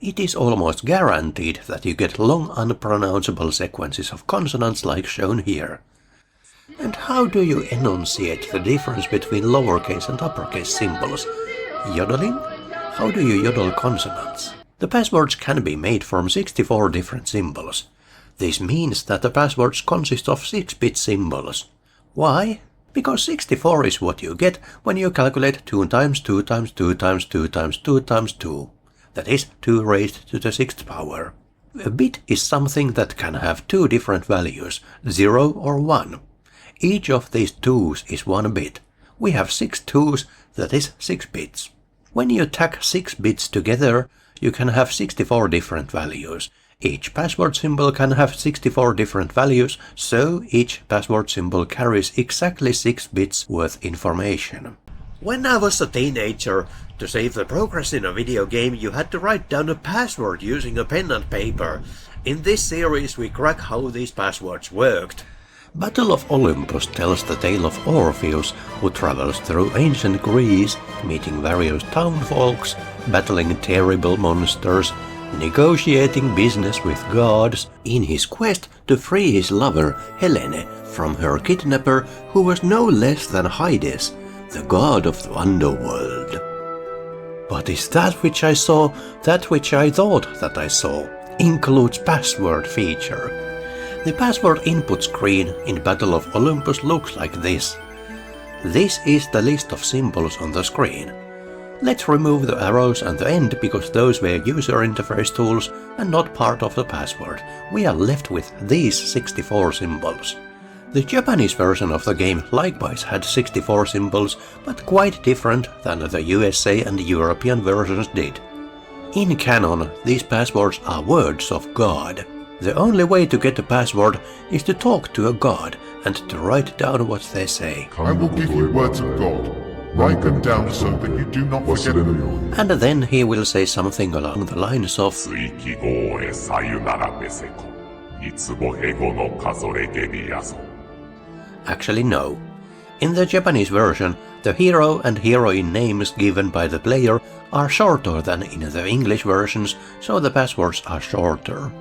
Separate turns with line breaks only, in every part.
It is almost guaranteed that you get long unpronounceable sequences of consonants like shown here. And how do you enunciate the difference between lowercase and uppercase symbols? Yodeling? How do you yodel consonants? The passwords can be made from 64 different symbols. This means that the passwords consist of 6-bit symbols. Why? Because 64 is what you get when you calculate 2 times 2 times 2 times 2 times 2 times 2. That is 2 raised to the 6th power. A bit is something that can have two different values, 0 or 1. Each of these 2's is 1 bit. We have 6 2's, that is 6 bits. When you tack 6 bits together, you can have 64 different values. Each password symbol can have 64 different values, so each password symbol carries exactly 6 bits worth information. When I was a teenager, to save the progress in a video game you had to write down a password using a pen and paper. In this series we crack how these passwords worked. Battle of Olympus tells the tale of Orpheus, who travels through ancient Greece, meeting various townfolks, battling terrible monsters, negotiating business with gods, in his quest to free his lover, Helene, from her kidnapper, who was no less than Hades, the god of the underworld. But is that which I saw, that which I thought that I saw, includes password feature. The password input screen in Battle of Olympus looks like this. This is the list of symbols on the screen. Let's remove the arrows and the end because those were user interface tools and not part of the password. We are left with these 64 symbols. The Japanese version of the game likewise had 64 symbols, but quite different than the USA and European versions did. In canon, these passwords are words of God. The only way to get a password is to talk to a god and to write down what they say.
I will give you words of God. Write them down so that you do not forget them.
And then he will say something along the lines of Actually no. In the Japanese version, the hero and heroine names given by the player are shorter than in the English versions, so the passwords are shorter.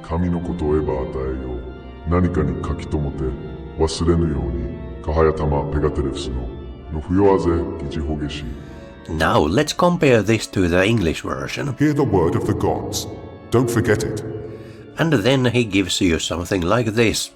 Now let's compare this to the English version.
Hear the word of the gods. Don't forget it.
And then he gives you something like this.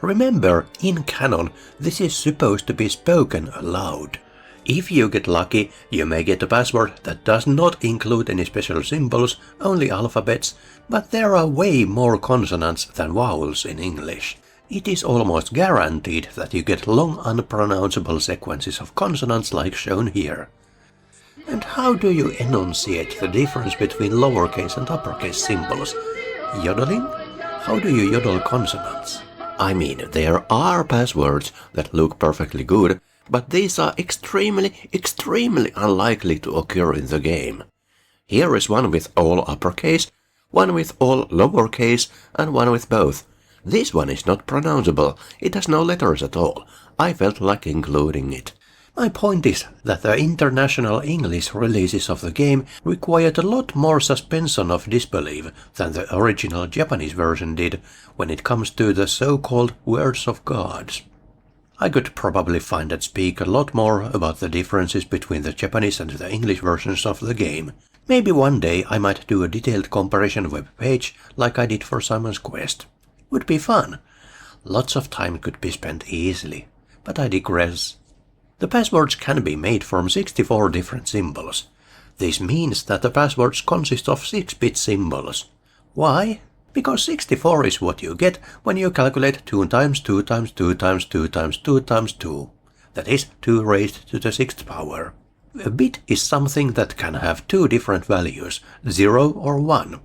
Remember, in canon, this is supposed to be spoken aloud. If you get lucky, you may get a password that does not include any special symbols, only alphabets, but there are way more consonants than vowels in English. It is almost guaranteed that you get long unpronounceable sequences of consonants like shown here. And how do you enunciate the difference between lowercase and uppercase symbols? Yodeling? How do you yodel consonants? I mean, there are passwords that look perfectly good, but these are extremely unlikely to occur in the game. Here is one with all uppercase, one with all lowercase, and one with both. This one is not pronounceable, it has no letters at all. I felt like including it. My point is that the international English releases of the game required a lot more suspension of disbelief than the original Japanese version did when it comes to the so-called words of gods. I could probably find and speak a lot more about the differences between the Japanese and the English versions of the game. Maybe one day I might do a detailed comparison web page like I did for Simon's Quest. Would be fun. Lots of time could be spent easily, but I digress. The passwords can be made from 64 different symbols. This means that the passwords consist of 6-bit symbols. Why? Because 64 is what you get when you calculate 2 times 2 times 2 times 2 times 2 times 2. That is 2 raised to the 6th power. A bit is something that can have two different values, 0 or 1.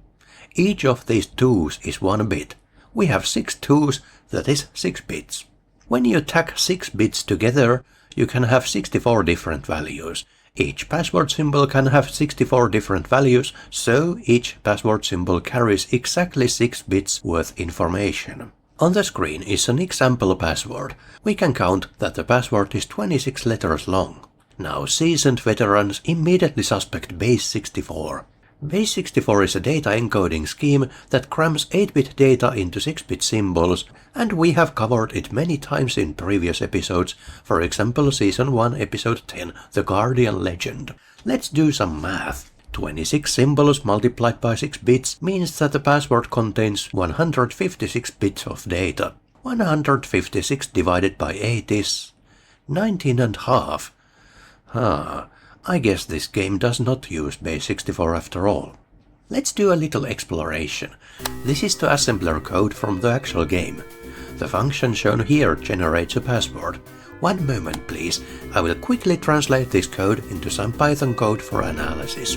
Each of these 2's is 1 bit. We have 6 2's, that is 6 bits. When you tack 6 bits together, you can have 64 different values. Each password symbol can have 64 different values, so each password symbol carries exactly 6 bits worth information. On the screen is an example password. We can count that the password is 26 letters long. Now seasoned veterans immediately suspect base 64. Base64 is a data encoding scheme that crams 8-bit data into 6-bit symbols, and we have covered it many times in previous episodes, for example Season 1 Episode 10, The Guardian Legend. Let's do some math. 26 symbols multiplied by 6 bits means that the password contains 156 bits of data. 156 divided by 8 is 19.5. I guess this game does not use base64 after all. Let's do a little exploration. This is the assembler code from the actual game. The function shown here generates a password. One moment please, I will quickly translate this code into some Python code for analysis.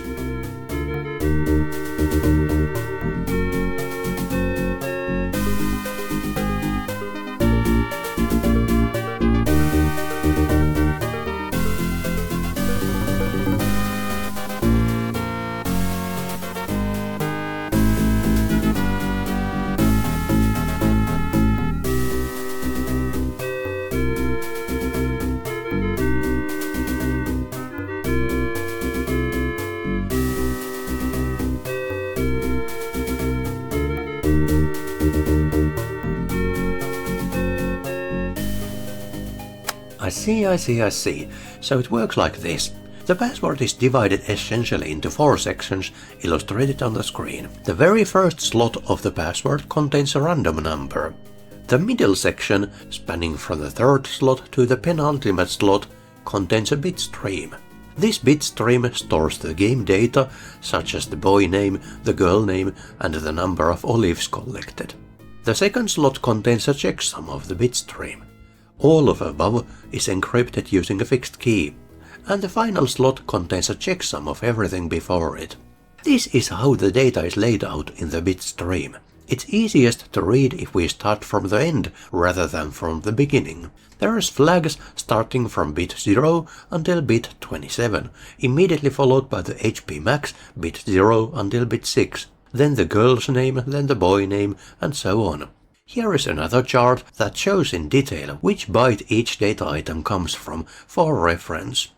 I see. So it works like this. The password is divided essentially into 4 sections, illustrated on the screen. The very first slot of the password contains a random number. The middle section, spanning from the 3rd slot to the penultimate slot, contains a bit stream. This bit stream stores the game data, such as the boy name, the girl name, and the number of olives collected. The 2nd slot contains a checksum of the bit stream. All of above is encrypted using a fixed key, and the final slot contains a checksum of everything before it. This is how the data is laid out in the bit stream. It's easiest to read if we start from the end rather than from the beginning. There's flags starting from bit 0 until bit 27, immediately followed by the HP max bit 0 until bit 6, then the girl's name, then the boy name, and so on. Here is another chart that shows in detail which byte each data item comes from for reference.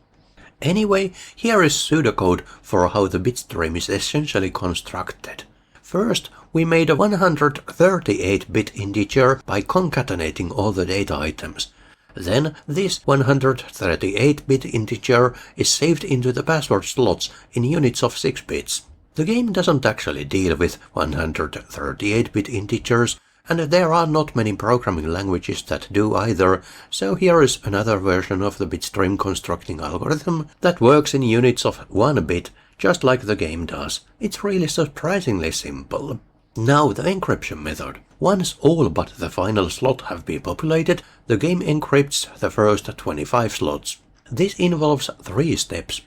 Anyway, here is pseudocode for how the bit stream is essentially constructed. First, we made a 138-bit integer by concatenating all the data items. Then, this 138-bit integer is saved into the password slots in units of 6 bits. The game doesn't actually deal with 138-bit integers, and there are not many programming languages that do either, so here is another version of the bitstream constructing algorithm that works in units of 1 bit, just like the game does. It's really surprisingly simple. Now the encryption method. Once all but the final slot have been populated, the game encrypts the first 25 slots. This involves 3 steps.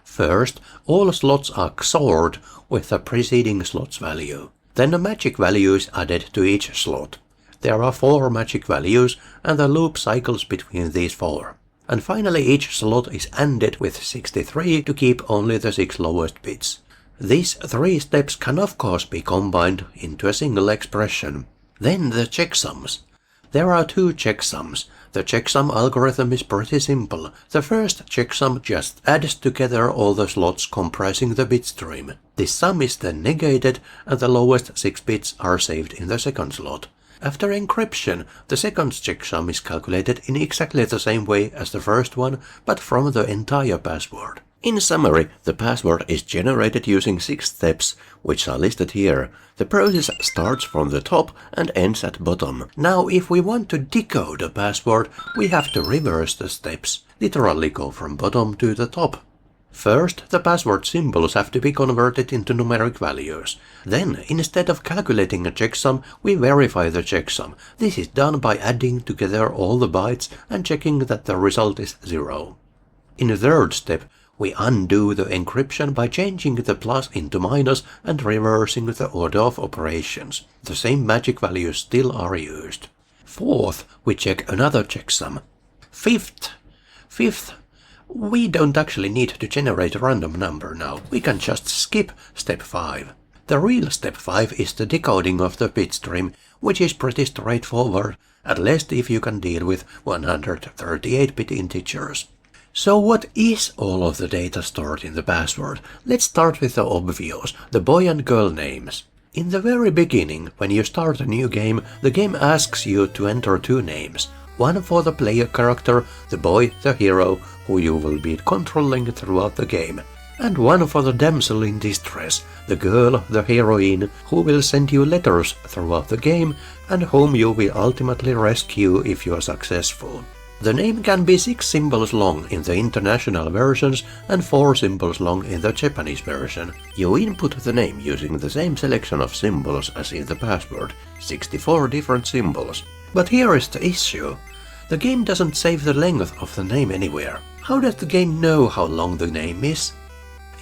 First, all slots are XORed with the preceding slot's value. Then a magic value is added to each slot. There are 4 magic values, and the loop cycles between these 4. And finally each slot is ANDed with 63 to keep only the 6 lowest bits. These 3 steps can of course be combined into a single expression. Then the checksums. There are 2 checksums. The checksum algorithm is pretty simple. The first checksum just adds together all the slots comprising the bit stream. This sum is then negated, and the lowest 6 bits are saved in the second slot. After encryption, the second checksum is calculated in exactly the same way as the first one, but from the entire password. In summary, the password is generated using 6 steps, which are listed here. The process starts from the top and ends at bottom. Now, if we want to decode a password, we have to reverse the steps, literally go from bottom to the top. First, the password symbols have to be converted into numeric values. Then, instead of calculating a checksum, we verify the checksum. This is done by adding together all the bytes and checking that the result is 0. In the third step, we undo the encryption by changing the plus into minus and reversing the order of operations. The same magic values still are used. Fourth, we check another checksum. Fifth, we don't actually need to generate a random number now. We can just skip step 5. The real step 5 is the decoding of the bit stream, which is pretty straightforward, at least if you can deal with 138-bit integers. So what is all of the data stored in the password? Let's start with the obvious, the boy and girl names. In the very beginning, when you start a new game, the game asks you to enter two names. One for the player character, the boy, the hero, who you will be controlling throughout the game. And one for the damsel in distress, the girl, the heroine, who will send you letters throughout the game and whom you will ultimately rescue if you are successful. The name can be 6 symbols long in the international versions and 4 symbols long in the Japanese version. You input the name using the same selection of symbols as in the password, 64 different symbols. But here is the issue. The game doesn't save the length of the name anywhere. How does the game know how long the name is?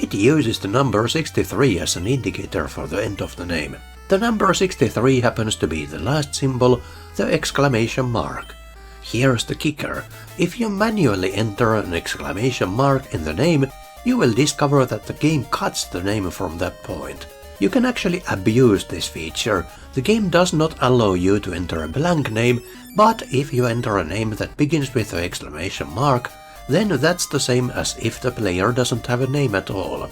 It uses the number 63 as an indicator for the end of the name. The number 63 happens to be the last symbol, the exclamation mark. Here's the kicker. If you manually enter an exclamation mark in the name, you will discover that the game cuts the name from that point. You can actually abuse this feature. The game does not allow you to enter a blank name, but if you enter a name that begins with the exclamation mark, then that's the same as if the player doesn't have a name at all.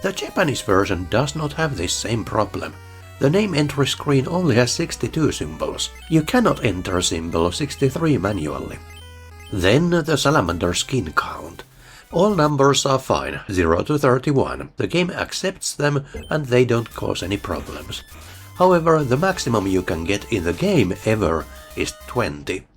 The Japanese version does not have this same problem. The name entry screen only has 62 symbols. You cannot enter symbol 63 manually. Then the salamander skin count. All numbers are fine, 0 to 31. The game accepts them and they don't cause any problems. However, the maximum you can get in the game ever is 20.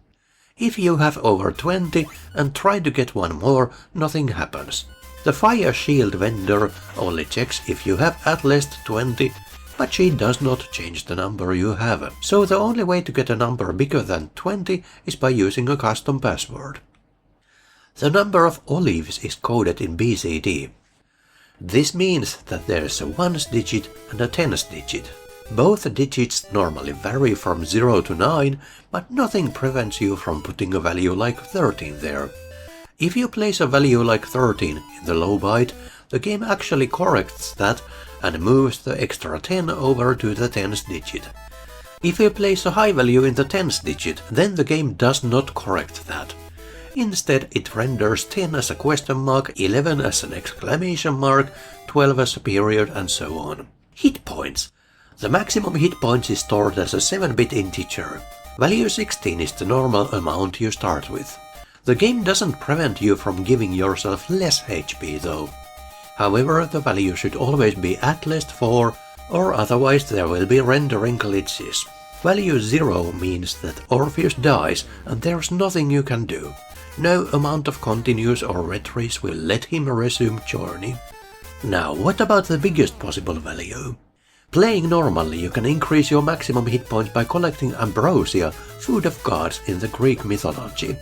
If you have over 20 and try to get one more, nothing happens. The fire shield vendor only checks if you have at least 20, but she does not change the number you have. So the only way to get a number bigger than 20 is by using a custom password. The number of olives is coded in BCD. This means that there is a 1s digit and a 10s digit. Both digits normally vary from 0 to 9, but nothing prevents you from putting a value like 13 there. If you place a value like 13 in the low byte, the game actually corrects that and moves the extra 10 over to the 10s digit. If you place a high value in the 10s digit, then the game does not correct that. Instead, it renders 10 as a question mark, 11 as an exclamation mark, 12 as a period, and so on. Hit points. The maximum hit points is stored as a 7-bit integer. Value 16 is the normal amount you start with. The game doesn't prevent you from giving yourself less HP though. However, the value should always be at least 4, or otherwise there will be rendering glitches. Value 0 means that Orpheus dies and there's nothing you can do. No amount of continues or retries will let him resume journey. Now, what about the biggest possible value? Playing normally, you can increase your maximum hit points by collecting ambrosia, food of gods in the Greek mythology.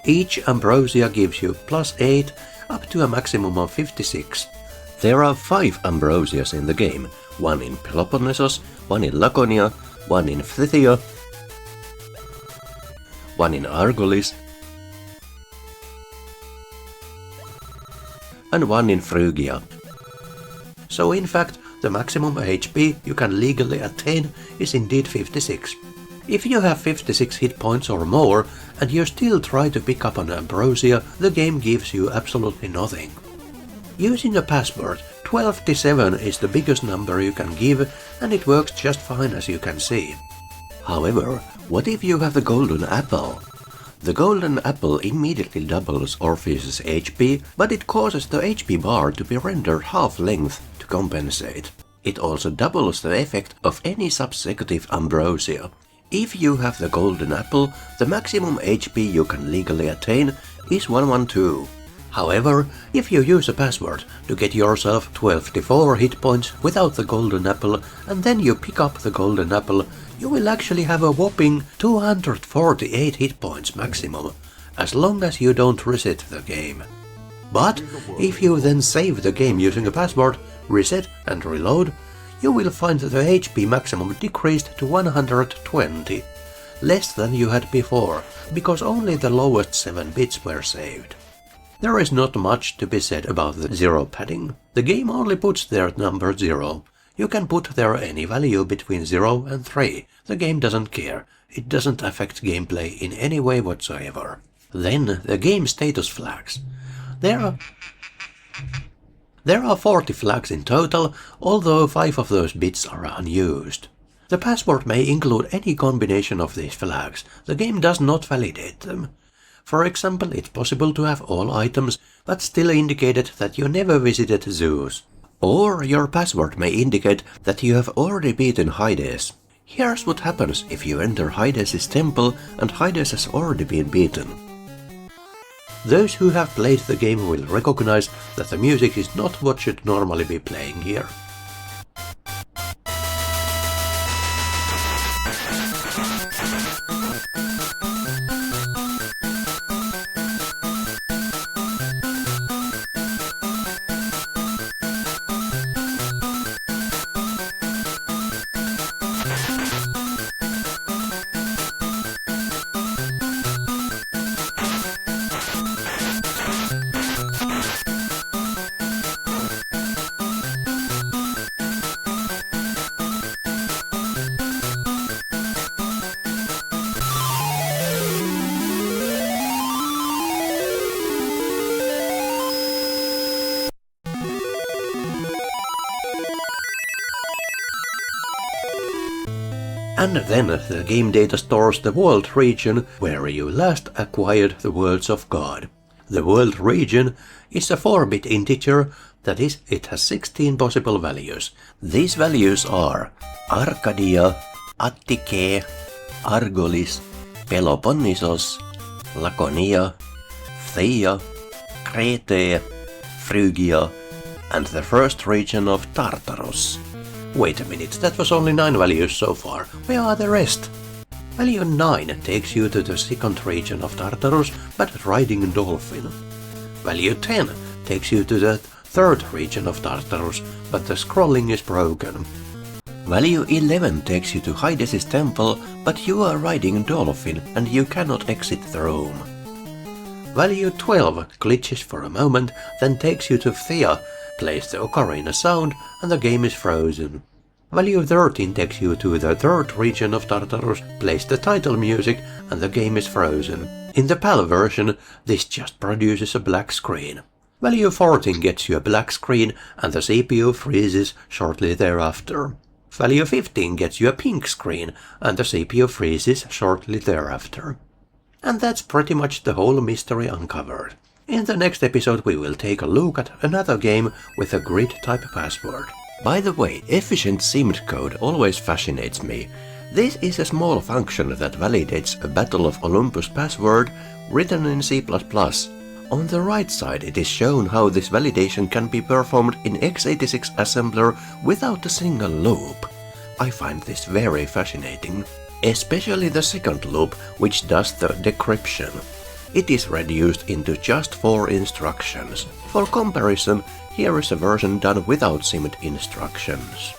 Each ambrosia gives you +8 up to a maximum of 56. There are 5 ambrosias in the game, 1 in Peloponnesos, 1 in Laconia, 1 in Phthia, 1 in Argolis, and 1 in Phrygia. So in fact, the maximum HP you can legally attain is indeed 56. If you have 56 hit points or more, and you still try to pick up an ambrosia, the game gives you absolutely nothing. Using a password, 12-7 is the biggest number you can give, and it works just fine as you can see. However, what if you have the golden apple? The golden apple immediately doubles Orpheus's HP, but it causes the HP bar to be rendered half length to compensate. It also doubles the effect of any subsecutive ambrosia. If you have the golden apple, the maximum HP you can legally attain is 112. However, if you use a password to get yourself 12-4 hit points without the golden apple, and then you pick up the golden apple, you will actually have a whopping 248 hit points maximum, as long as you don't reset the game. But if you then save the game using a password, reset and reload, you will find the HP maximum decreased to 120, less than you had before, because only the lowest 7 bits were saved. There is not much to be said about the 0 padding. The game only puts there number 0. You can put there any value between 0 and 3. The game doesn't care. It doesn't affect gameplay in any way whatsoever. Then the game status flags. There are 40 flags in total, although 5 of those bits are unused. The password may include any combination of these flags. The game does not validate them. For example, it's possible to have all items, but still indicated that you never visited zoos. Or your password may indicate that you have already beaten Hades. Here's what happens if you enter Hades' temple and Hades has already been beaten. Those who have played the game will recognize that the music is not what should normally be playing here. And then the game data stores the world region where you last acquired the words of God. The world region is a 4-bit integer, that is, it has 16 possible values. These values are Arcadia, Attike, Argolis, Peloponnesos, Laconia, Phthia, Crete, Phrygia, and the first region of Tartarus. Wait a minute, that was only 9 values so far. Where are the rest? Value 9 takes you to the second region of Tartarus, but riding dolphin. Value 10 takes you to the third region of Tartarus, but the scrolling is broken. Value 11 takes you to Hades' temple, but you are riding dolphin and you cannot exit the room. Value 12 glitches for a moment, then takes you to Phthia, plays the ocarina sound, and the game is frozen. Value 13 takes you to the third region of Tartarus, plays the title music, and the game is frozen. In the PAL version, this just produces a black screen. Value 14 gets you a black screen, and the CPU freezes shortly thereafter. Value 15 gets you a pink screen, and the CPU freezes shortly thereafter. And that's pretty much the whole mystery uncovered. In the next episode we will take a look at another game with a grid-type password. By the way, efficient SYMD code always fascinates me. This is a small function that validates a Battle of Olympus password written in C++. On the right side it is shown how this validation can be performed in x86 assembler without a single loop. I find this very fascinating. Especially the second loop, which does the decryption. It is reduced into just 4 instructions. For comparison, here is a version done without SYMD instructions.